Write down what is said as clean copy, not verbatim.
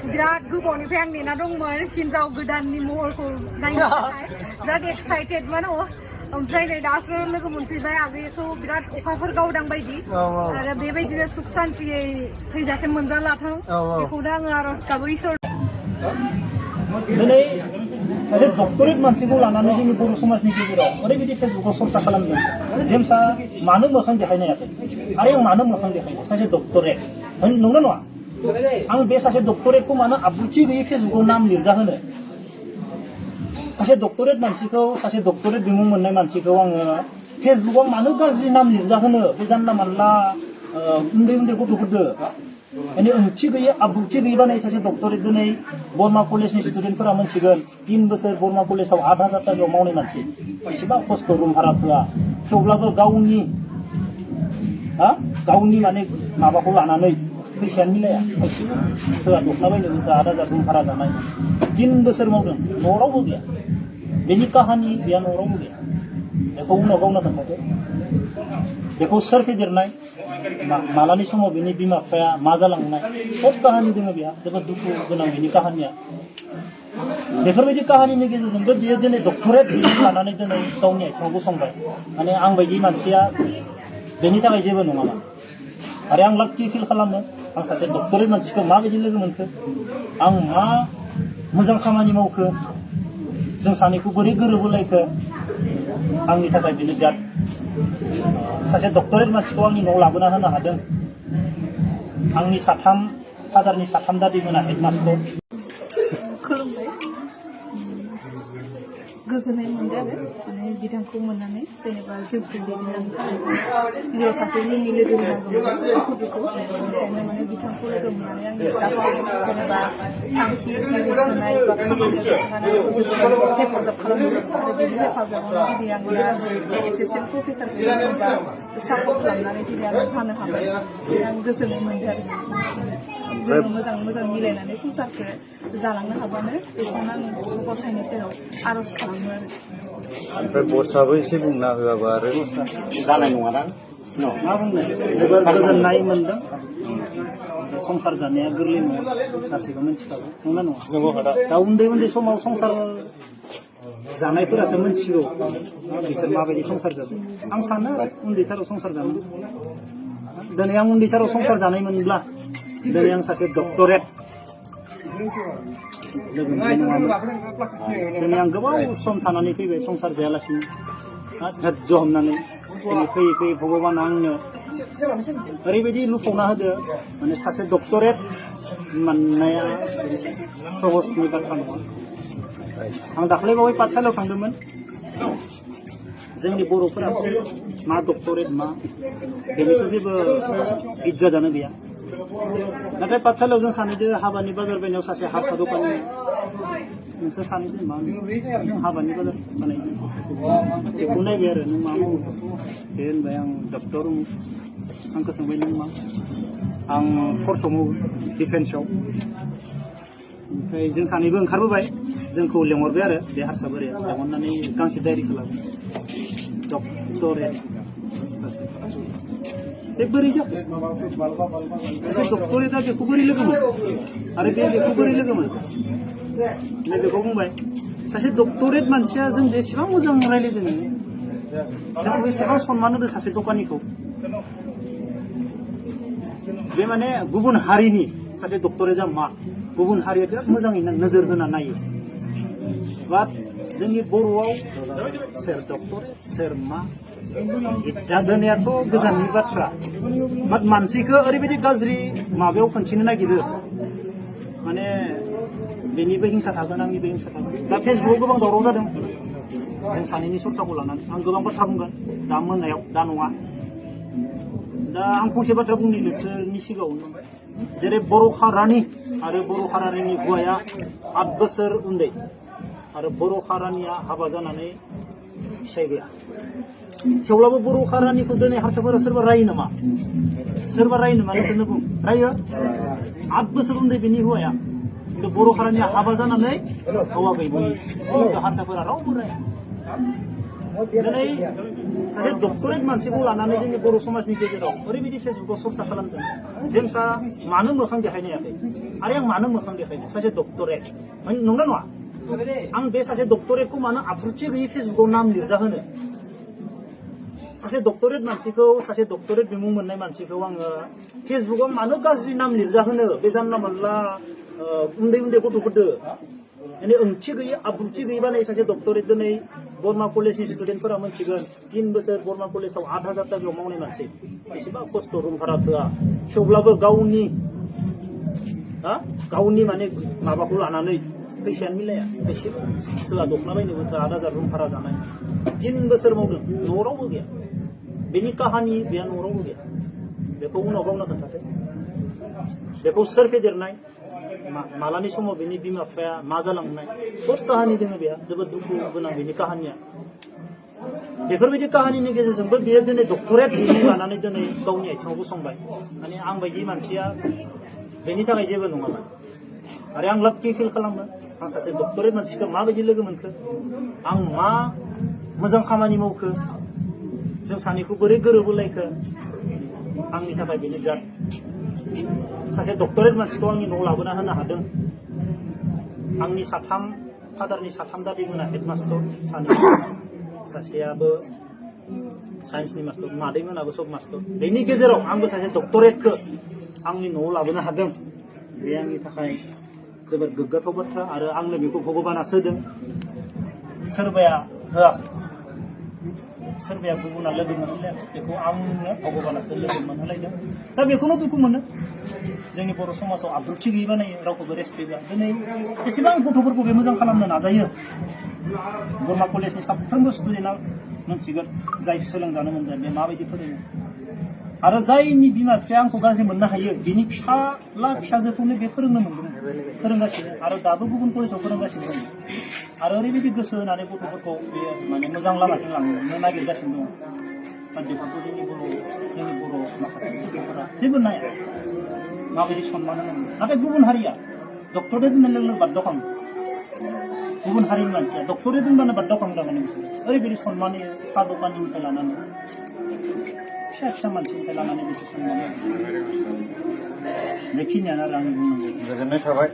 बिराद गोबावनिफ्राय आं नेना दंमोन हिन्जाव गोदाननि महरखौ नायनो थाखाय बिराद एक्साइटेडमोन ओमफ्राय नै दासो लोगो मोनफैबाय आगैखौ बिराद अखाफोर गावदां बायदि आरो बेबायदिनो सुख सान्तियै थैजासिम मोनजालाथों बेखौनो आङो आरज गाबो इसोर दिनै सासे डक्टरेट मानसिखौ लानानै जोंनि बर' समाजनि गेजेराव ओरैबायदि फेसबुकाव चर्चा खालामदों जेम्सआ मानो मोखां देखायनो हायाखै आरो आं मानो मोखां देखायनो सासे डक्टरेट नंगौ नङा आं बे सासे डक्टरेटखौ मानो आब्रुथि गैयै फेसबुकाव नाम लिरजाहोनो सासे डक्टरेट मानसिखौ सासे डक्टरेट बिमुं मोननाय मानसिखौ आङो फेसबुकाव मानो गाज्रि नाम लिरजाहोनो बे जानला मानला उन्दै उन्दै गथ'फोरदो माने ओंथि गैयै आब्रुथि गैयै बानाय सासे डक्टरेट दिनै बर्मा कलेजनि स्टुडेन्टफोरा मोनथिगोन 3 बोसोर बर्मा कलेजाव 8,000 टाकायाव मावनाय मानसि बेसेबां खस्थ' रुम भारा होआ थेवब्लाबो गावनि माने माबाखौ लानानै फैसायानो मिलाया खायसेबो सोरबा दखना बायनो 8,000 रुम भारा जानाय 3 बोसोर मावदों न'आव रावबो गैया बेनि काहानि बेया न'आव रावबो गैया बेखौ उनाव गावनो खोन्थादो बेखौ सोर फेदेरनाय मालानि समाव बिनि बिमा बिफाया मा जालांनाय सब काहानि दङ बेहा जोबोद दुखु गोनां बेनि काहानिया बेफोरबायदि काहानिनि गेजेरजोंबो बियो दिनै डक्टरेट लानानै दिनै गावनि आथिङाव गसंबाय माने आं बायदि मानसिया बेनि थाखाय जेबो नङामोन आरो आं लाक्कि फिल खालामो आं सासे डक्टरेट मानसिखौ माबायदि लोगो मोनखो आं मा मोजां खामानि मावखो जों सानैखौ बोरै गोरोबहोलायखो आंनि थाखाय बेनो बिराद सासे डक्टरेट मानसिखौ आंनि न'आव लाबोना होनो हादों आंनि फादारनि 3 दादिमोना हेडमास्टर खुलुमबाय गोजोननाय मोनदों आरो माने बिथांखौ मोननानै जेनेबा जिउखौ दैदेनलांनो थाखाय जिउआव सासे जोंनि लोगो नांगौमोन बेखौ ओंखायनो माने बिथांखौ लोगो मोननानै आंनि गासै जेनेबा थांखि होनाय बा खामानियाव थांनानै हेफाजाब खालामदों आरो बेनि हेफाजाबावनो दिनै आं दा एसिस्टेन्ट प्रफेसारखौ जायोबा सापर्ट खालामनानै दिनै आं जानो हाबाय आं गोजोननाय मोनदों आरो जोङो मोजां मिलायनानै संसारखौ जालांनो हाबानो बेखौनो आं गसाइनि सेराव आरज खालामो आरो ओमफ्राय बसआबो एसे बुंना होआबा आरो जानाय नङादां मा बुंनो जोबोद गोजोननाय मोनदों संसार जानाया गोरलै नङा गासैबो मिथिखागौ नंगौना नङा दा उन्दै समाव संसार जानायफोरासो मिथिगौ बिसोर माबायदि संसार जादों आं सानो उन्दैथाराव संसार जानो दिनै आं उन्दैथाराव संसार जानाय मोनब्ला दिनै आं सासे डक्टरेट लोगो मोननाय नङामोन दिनै आं गोबाव सम थानानै फैबाय संसार जायालासिनो धैर्य हमनानै दिनै फैयै भगबाना आंनो ओरैबायदि लुफावना होदो माने सासे डक्टरेट मोननाया सहजनि बाथ्रा नङा आं दाख्लै बावै पाठसालायाव थांदोंमोन जोंनि बर'फोरा मा डक्टरेट मा बेनिथ' जेबो इज्जतआनो गैया नाथाय पाठसालायाव जों सानैजों हाबानि बाजार बायनायाव सासे हारसा दखानि नोंसोर सानैजों मा हाबानि बाजार बानायदों बेखौ नायबाय आरो नों मा मावो बे होनबाय आं डक्टर आंखौ सोंबाय नों मा आं फर्सआव मावो डिफेन्सआव ओमफ्राय जों सानैबो ओंखारबोबाय जोंखौ लेंहरबाय आरो बे हारसा बोराया लेंहरनानै गांसे डायरि खालामो डक्टरेट बे बोरै जाखो सासे डक्टरेटआ बेखौ बोरै लोगो मोनो आरो बेखौ बोरै लोगो मोनो बेखौ बुंबाय सासे डक्टरेट मानसिया जों बेसेबां मोजां रायज्लायदों जोंखौ बेसेबां सनमान होदों सासे दखानिखौ बे माने गुबुन हारिनि सासे डक्टरेटआ मा गुबुन हारिया बिराद मोजाङै नोजोर होना नायो बाट जोंनि बर'आव सोर डक्टरेट सोर मा जादोनायाथ' गोजाननि बाथ्रा बाट मानसिखौ ओरैबायदि गाज्रि माबायाव खिन्थिनो नागिरो माने बेनिबो हिंसा थागोन आंनिबो हिंसा थागोन दा फेसबुकाव गोबां दावराव जादों जों सानैनि चर्चाखौ लानानै आं गोबां बाथ्रा बुंगोन दा मोनायाव दा नङा दा आं फंसे बाथ्रा बुंनि नोंसोरनि सिगाङावनो जेरै बर' हारानि आरो बर' हारानि हौवाया 8 बोसोर उन्दै आरो बर' हारानिया हाबा जानानै फिसाय गैया थेवब्लाबो बर' हारानिखौ दिनै हारसाफोरा सोरबा रायो नामा नोंसोरनो बुं रायो 8 बोसोर उन्दै बेनि हौवाया खिन्थु बर' हारानिया हाबा जानानै हौवा गैयै हारसाफोरा रावबो राया दिनै सासे डक्टरेट मानसिखौ लानानै जोंनि बर' समाजनि गेजेराव ओरैबायदि फेसबुकाव सरसा खालामदों जेमसा मानो मोखां देखायनो हायाखै आरो आं मानो मोखां देखायनो सासे डक्टरेट नंगौना नङा आं बे सासे डक्टरेटखौ मानो आब्रुथि गैयै फेसबुकाव नाम लिरजाहोनो सासे डक्टरेट मानसिखौ सासे डक्टरेट बिमुं मोननाय मानसिखौ आङो फेसबुकाव मानो गाज्रि नाम लिरजाहोनो बे जानला मोनला उन्दै उन्दै गथ'फोरदो माने ओंथि गैयै आब्रुथि गैयै बानाय सासे डक्टरेट दिनै बरमा कलेजनि स्टुडेन्टफोरा मोनथिगोन 3 बोसोर बरमा कलेजाव 8,000 टाकायाव मावनाय मानसि बेसेबां खस्थ' रुम भारा होआ थेवब्लाबो गावनि माने माबाखौ लानानै फैसायानो मिलाया एसेबो सोआ दखना बायनोबो थोआ 8,000 रुम भारा जानाय 3 बोसोर मावदों न'आव रावबो गैया बेनि काहानि बेया न'आव रावबो गैया बेखौ उनाव गावनो खोन्थादो बेखौ सोर फेदेरनाय मालानि समाव बेनि बिमा बिफाया मा जालांनाय बहुत काहानि दङ बेहा जोबोद दुखु गोनां बेनि काहानिया बेफोरबायदि काहानिनि गेजेरजोंबो बेयो दिनै डक्टरेट डिग्री लानानै दिनै गावनि आथिङाव गसंबाय माने आं बायदि मानसिया बेनि थाखाय जेबो नङामोन आरो आं लाक्कि फिल खालामो आं सासे डक्टरेट मानसिखौ माबायदि लोगो मोनखो आं मा मोजां खामानि मावखो जों सानैखौ बोरै गोरोबहोलायखो आंनि थाखाय बेनो बिराद सासे डक्टरेट मानसिखौ आंनि न'आव लाबोना होनो हादों आंनि फादारनि साथाम दादैमोना हेडमास्टर सासेयाबो साइन्सनि मास्टर मादैमोनाबो सब मास्टर बेनि गेजेराव आंबो सासे डक्टरेटखौ आंनि न'आव लाबोनो हादों बे आंनि थाखाय जोबोद गोग्गाथाव बाथ्रा आरो आंनो बेखौ भगबाना होदों सोरबाया होआखै सोरबाया गुबुना लोगो मोनहैलायाखै बेखौ आंनो भगबानासो लोगो मोनहोलायदों दा बेखौनो दुखु मोनो जोंनि बर' समाजाव आब्रुथि गैयै बानायो रावखौबो रेसपेक्ट होआ दिनै एसेबां गथ'फोरखौ बे मोजां खालामनो नाजायो बरमा कलेजनि साफ्रोमबो स्टुडेन्टआ मोनथिगोन जाय सोलोंजानो मोनदों बे माबायदि फोरोङो आरो जायनि बिमा बिफाया आंखौ गाज्रि मोननो हायो बिनि फिसाला फिसाजोखौनो बे फोरोंनो मोनदों फोरोंगासिनो आरो दाबो गुबुन कलेजाव फोरोंगासिनो दं आरो ओरैबायदि गोसो होनानै गथ'फोरखौ बे माने मोजां लामाथिं लांनो नागिरगासिनो दं दा बेफोरखौ जोंनि बर' माखासे गथ'फोरा जेबो नाया माबायदि सनमान होनांगौ नाथाय गुबुन हारिया डक्टरेट होननाय लोगो बाद्दा खालामो गुबुन हारिनि मानसिया डक्टरेट होनबानो बाद्दा खालामो थारमाने ओरैबायदि सनमान होयो साहा दखाननिफ्राय लानानै फिसा फिसा मानसिनिफ्राय लानानै बेसे सनमान होयो बेखिनियानो आरो आंनि बुंनांगौ गोजोननाय थाबाय